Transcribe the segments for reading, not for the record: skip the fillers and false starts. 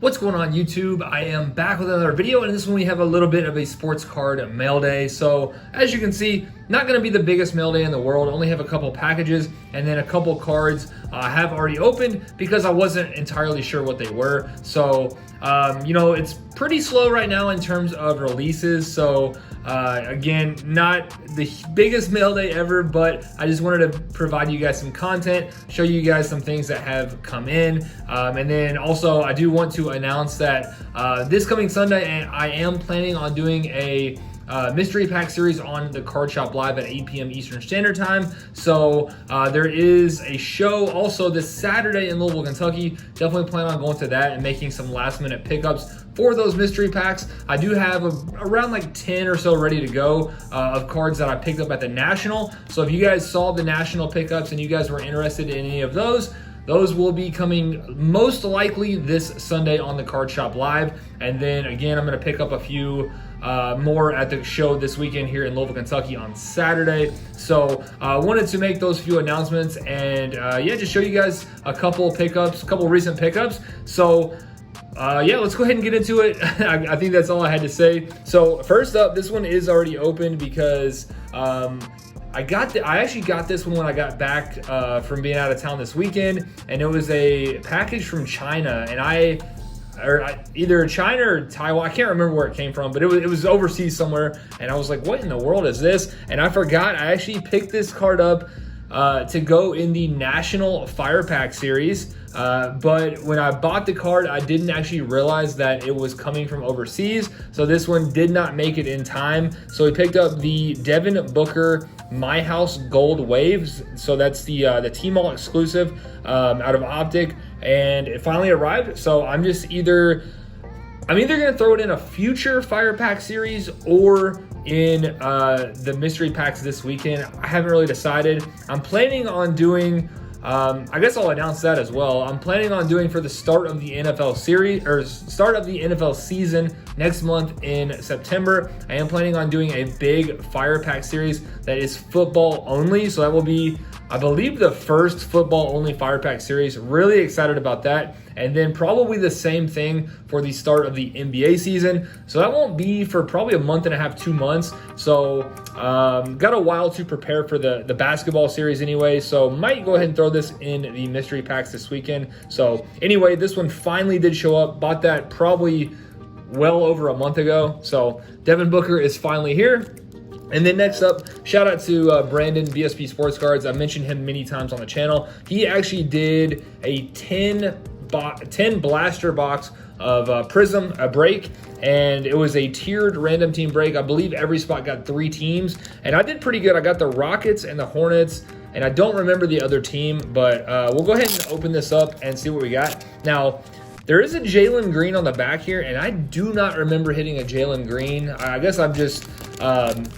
What's going on YouTube? I am back with another video, and in this one we have a little bit of a sports card mail day. So as you can see, not going to be the biggest mail day in the world. Only have a couple packages and then a couple cards I have already opened because I wasn't entirely sure what they were. So it's pretty slow right now in terms of releases. So again, not the biggest mail day ever, but I just wanted to provide you guys some content, show you guys some things that have come in. And then also I do want to announce that this coming Sunday, I am planning on doing a mystery pack series on the Card Shop Live at 8 p.m. Eastern Standard Time. So there is a show also this Saturday in Louisville, Kentucky. Definitely plan on going to that and making some last minute pickups for those mystery packs. I do have around like 10 or so ready to go of cards that I picked up at the National. So if you guys saw the National pickups and you guys were interested in any of those will be coming most likely this Sunday on the Card Shop Live. And then again, I'm going to pick up a few more at the show this weekend here in Louisville, Kentucky on Saturday. So I wanted to make those few announcements and just show you guys a couple recent pickups. So let's go ahead and get into it. I think that's all I had to say. So first up, this one is already opened because I actually got this one when I got back from being out of town this weekend, and it was a package from China, and either China or Taiwan, I can't remember where it came from, but it was overseas somewhere, and I was like, what in the world is this? And I forgot I actually picked this card up to go in the National Fire Pack series. But when I bought the card, I didn't actually realize that it was coming from overseas. So this one did not make it in time. So we picked up the Devin Booker My House Gold Waves. So that's the T-Mall exclusive out of Optic, and it finally arrived. So I'm either gonna throw it in a future Fire Pack series or in the mystery packs this weekend. I haven't really decided. I'm planning on doing, I guess I'll announce that as well. I'm planning on doing for the start of the NFL series, or start of the NFL season next month in September. I am planning on doing a big Fire Pack series that is football only. So that will be, I believe, the first football only Fire Pack series. Really excited about that. And then probably the same thing for the start of the NBA season. So that won't be for probably a month and a half, 2 months. So got a while to prepare for the basketball series anyway. So might go ahead and throw this in the mystery packs this weekend. So anyway, this one finally did show up. Bought that probably well over a month ago. So Devin Booker is finally here. And then next up, shout out to Brandon, BSP Sports Cards. I mentioned him many times on the channel. He actually did a 10 blaster box of Prism, a break, and it was a tiered random team break. I believe every spot got 3 teams, and I did pretty good. I got the Rockets and the Hornets, and I don't remember the other team, but we'll go ahead and open this up and see what we got. Now, there is a Jalen Green on the back here, and I do not remember hitting a Jalen Green. I guess I'm just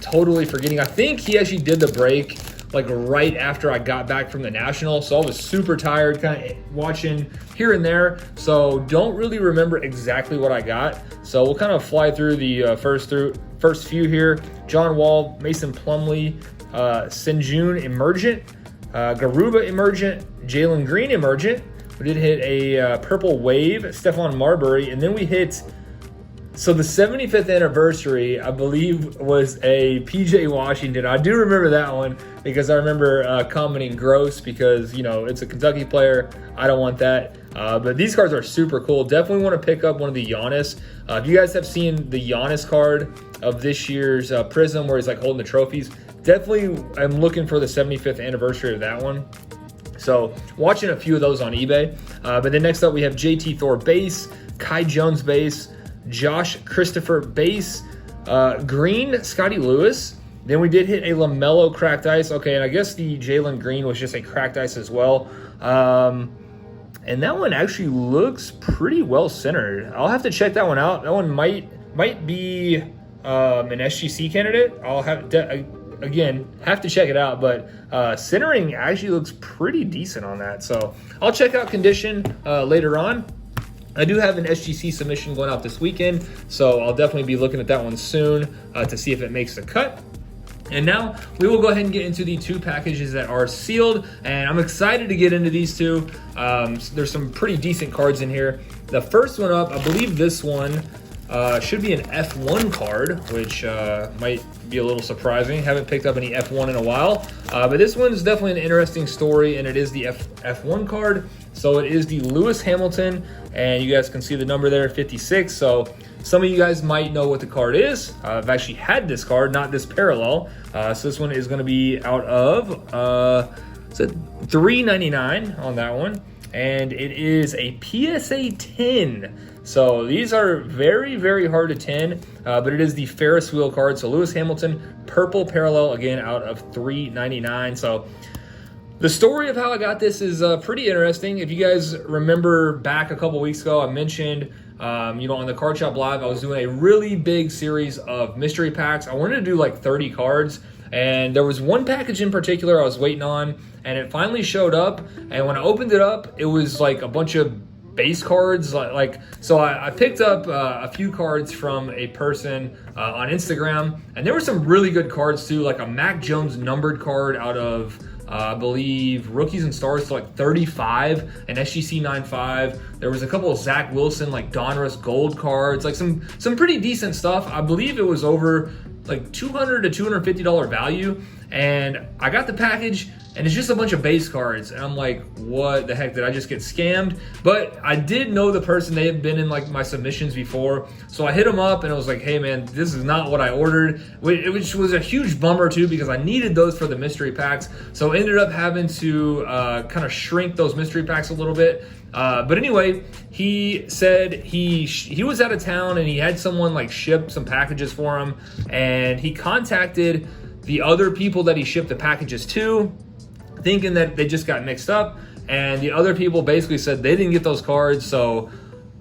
totally forgetting. I think he actually did the break like right after I got back from the National, so I was super tired, kind of watching here and there, so don't really remember exactly what I got. So we'll kind of fly through the first few here. John Wall, Mason Plumlee, Senjun Emergent, Garuba Emergent, Jalen Green Emergent. We did hit a purple wave, Stephon Marbury, and then we hit, so the 75th anniversary, I believe, was a PJ Washington. I do remember that one because I remember commenting gross because, it's a Kentucky player. I don't want that. But these cards are super cool. Definitely want to pick up one of the Giannis. If you guys have seen the Giannis card of this year's Prism where he's like holding the trophies, definitely I'm looking for the 75th anniversary of that one. So watching a few of those on eBay. But then next up we have JT Thor base, Kai Jones base, Josh Christopher base, green Scotty Lewis. Then we did hit a LaMelo cracked ice. Okay, and I guess the Jalen Green was just a cracked ice as well. And that one actually looks pretty well centered. I'll have to check that one out. That one might be an SGC candidate. I'll have to check it out, but centering actually looks pretty decent on that. So I'll check out condition later on. I do have an SGC submission going out this weekend, so I'll definitely be looking at that one soon to see if it makes the cut. And now we will go ahead and get into the 2 packages that are sealed, and I'm excited to get into these 2. There's some pretty decent cards in here. The first one up, I believe this one should be an F1 card, which might be a little surprising. Haven't picked up any F1 in a while, but this one is definitely an interesting story, and it is the F1 card. So it is the Lewis Hamilton, and you guys can see the number there, 56. So some of you guys might know what the card is. I've actually had this card, not this parallel. So this one is going to be out of it's a $3.99 on that one, and it is a PSA 10. So these are very, very hard to tin, but it is the Ferris wheel card. So Lewis Hamilton, purple parallel, again, out of $3.99. So the story of how I got this is pretty interesting. If you guys remember back a couple weeks ago, I mentioned, on the Card Shop Live, I was doing a really big series of mystery packs. I wanted to do like 30 cards, and there was one package in particular I was waiting on, and it finally showed up. And when I opened it up, it was like a bunch of base cards. So I picked up a few cards from a person on Instagram, and there were some really good cards too, like a Mac Jones numbered card out of I believe Rookies and Stars to like 35, an SGC 95. There was a couple of Zach Wilson like Donruss gold cards, like some pretty decent stuff. I believe it was over like $200 to $250 value, and I got the package, and it's just a bunch of base cards, and I'm like, what the heck, did I just get scammed? But I did know the person. They had been in like my submissions before, so I hit them up and I was like, hey man, this is not what I ordered, which was a huge bummer too, because I needed those for the mystery packs. So I ended up having to kind of shrink those mystery packs a little bit. But anyway, he said he was out of town, and he had someone like ship some packages for him, and he contacted the other people that he shipped the packages to, thinking that they just got mixed up, and the other people basically said they didn't get those cards. So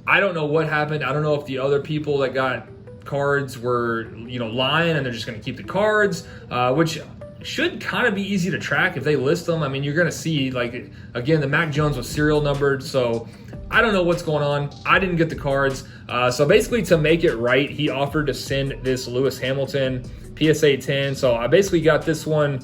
I don't know what happened. I don't know if the other people that got cards were lying, and they're just going to keep the cards, which should kind of be easy to track if they list them. I mean, you're going to see, like, again, the Mac Jones was serial numbered, so I don't know what's going on. I didn't get the cards. So basically, to make it right, he offered to send this Lewis Hamilton PSA 10. So I basically got this one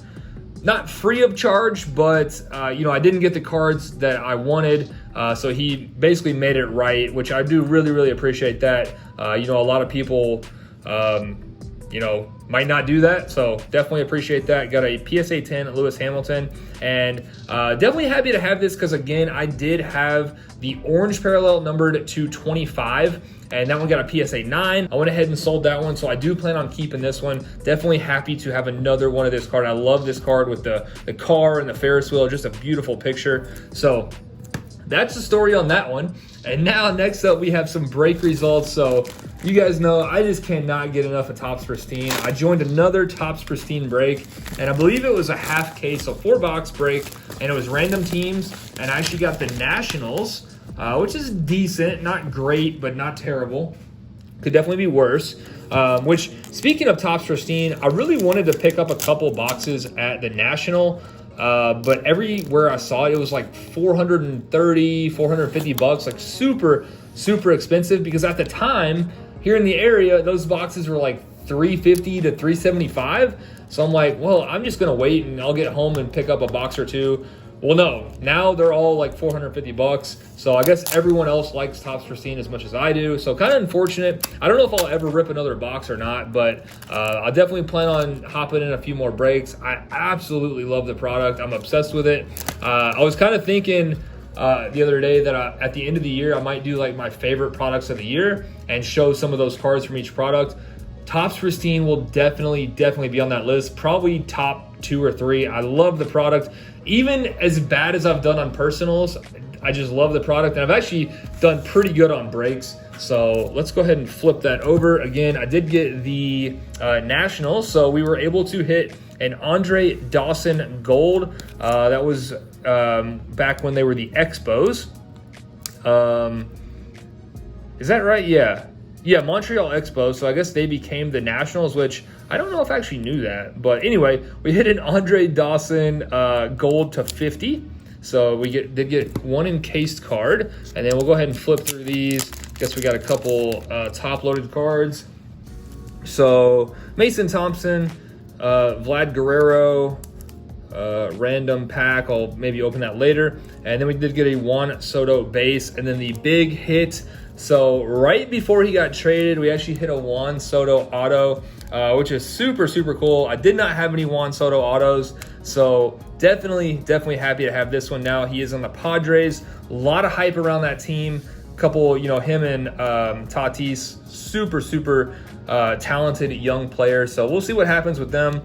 not free of charge, but I didn't get the cards that I wanted. So he basically made it right, which I do really, really appreciate that. A lot of people might not do that, so definitely appreciate that. Got a PSA 10 Lewis Hamilton, and definitely happy to have this, because again, I did have the orange parallel numbered to 25, and that one got a PSA 9. I went ahead and sold that one, so I do plan on keeping this one. Definitely happy to have another one of this card. I love this card with the car and the Ferris wheel, just a beautiful picture. So that's the story on that one. And now next up, we have some break results. So you guys know I just cannot get enough of Topps Pristine. I joined another Topps Pristine break, and I believe it was a half case, so 4-box break, and it was random teams, and I actually got the Nationals, which is decent, not great, but not terrible. Could definitely be worse. Which, speaking of Topps Pristine, I really wanted to pick up a couple boxes at the National, but everywhere I saw it was like $430, $450, like super, super expensive, because at the time here in the area, those boxes were like $350 to $375. So I'm like, well, I'm just gonna wait and I'll get home and pick up a box or two. Well, no, now they're all like $450. So I guess everyone else likes Topps Pristine as much as I do. So kind of unfortunate. I don't know if I'll ever rip another box or not, but I definitely plan on hopping in a few more breaks. I absolutely love the product. I'm obsessed with it. I was kind of thinking the other day that at the end of the year, I might do like my favorite products of the year and show some of those cards from each product. Topps Pristine will definitely be on that list. Probably top 2 or 3. I love the product. Even as bad as I've done on personals, I just love the product, and I've actually done pretty good on breaks. So let's go ahead and flip that over. Again, I did get the Nationals, so we were able to hit an Andre Dawson Gold. That was back when they were the Expos. Is that right? Yeah, Montreal Expos. So I guess they became the Nationals, which I don't know if I actually knew that. But anyway, we hit an Andre Dawson Gold to 50. So we did get one encased card, and then we'll go ahead and flip through these. Guess we got a couple top-loaded cards. So Mason Thompson, Vlad Guerrero, random pack. I'll maybe open that later. And then we did get a Juan Soto base, and then the big hit. So right before he got traded, we actually hit a Juan Soto auto, which is super, super cool. I did not have any Juan Soto autos, so definitely happy to have this one now. He is on the Padres. A lot of hype around that team. Couple, you know, him and Tatis, super talented young players. So we'll see what happens with them.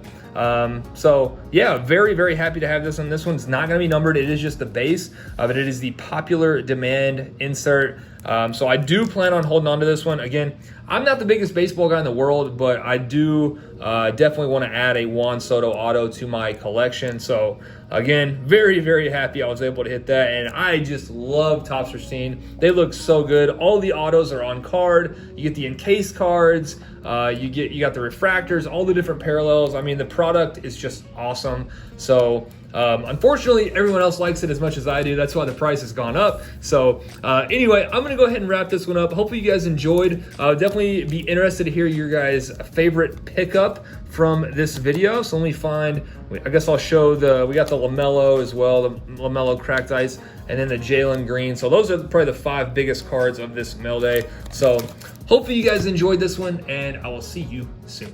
So yeah, very happy to have this one. This one's not going to be numbered. It is just the base, but it is the popular demand insert. So I do plan on holding on to this one. Again, I'm not the biggest baseball guy in the world, but I do definitely want to add a Juan Soto auto to my collection. So again, very happy I was able to hit that, and I just love Topps Pristine. They look so good. All the autos are on card. You get the encased cards. You got the refractors, all the different parallels. I mean, the product is just awesome. So unfortunately, everyone else likes it as much as I do. That's why the price has gone up. So anyway, I'm going to go ahead and wrap this one up. Hopefully you guys enjoyed. Definitely be interested to hear your guys' favorite pickup from this video. So let me find, I guess I'll show we got the LaMelo as well, the LaMelo cracked ice, and then the Jalen Green. So those are probably the 5 biggest cards of this mail day. So hopefully you guys enjoyed this one, and I will see you soon.